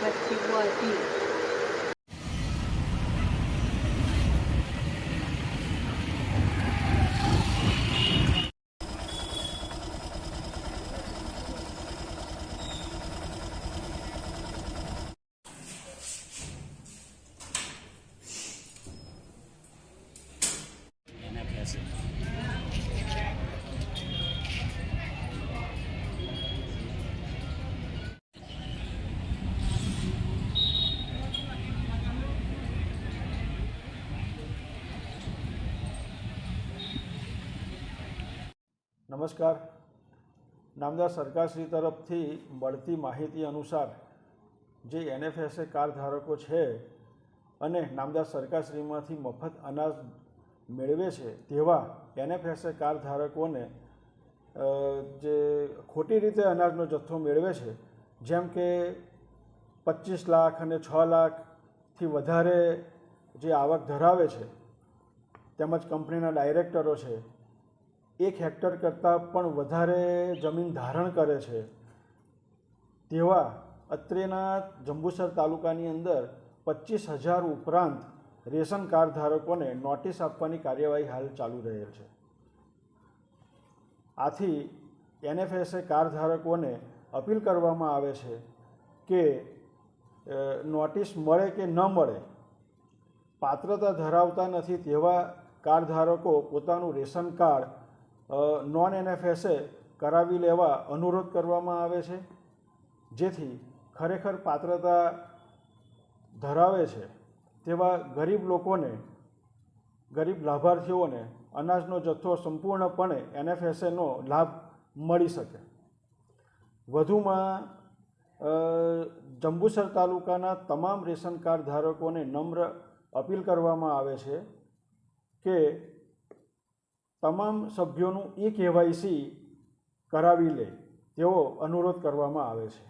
અમદાવાદથી વધી। નમસ્કાર। નામદાર સરકારશ્રી તરફથી મળતી માહિતી અનુસાર જે NFSA કાર્ડ ધારકો છે અને નામદાર સરકારશ્રીમાંથી મફત અનાજ મેળવે છે તેવા NFSA કાર્ડ ધારકોને જે ખોટી રીતે અનાજનો જથ્થો મેળવે છે, જેમ કે 25 લાખ અને 6 લાખથી વધારે જે આવક ધરાવે છે તેમજ કંપનીના ડાયરેક્ટરો છે, 1 હેક્ટર કરતાં પણ વધારે જમીન ધારણ કરે છે તેવા અત્રેના જંબુસર તાલુકાની અંદર 25,000 ઉપરાંત રેશન કાર્ડ ધારકોને નોટિસ આપવાની કાર્યવાહી હાલ ચાલુ રહેલ છે। આથી NFSA કાર્ડ ધારકોને અપીલ કરવામાં આવે છે કે નોટિસ મળે કે ન મળે, પાત્રતા ધરાવતા નથી તેવા કાર્ડ ધારકો પોતાનું રેશન કાર્ડ નોન NFSA કરાવી લેવા અનુરોધ કરવામાં આવે છે, જેથી ખરેખર પાત્રતા ધરાવે છે તેવા ગરીબ લોકોને, ગરીબ લાભાર્થીઓને અનાજનો જથ્થો સંપૂર્ણપણે NFSAનો લાભ મળી શકે। વધુમાં જંબુસર તાલુકાના તમામ રેશન કાર્ડ ધારકોને નમ્ર અપીલ કરવામાં આવે છે કે તમામ સભ્યોનું KYC કરાવી લે તેવો અનુરોધ કરવામાં આવે છે।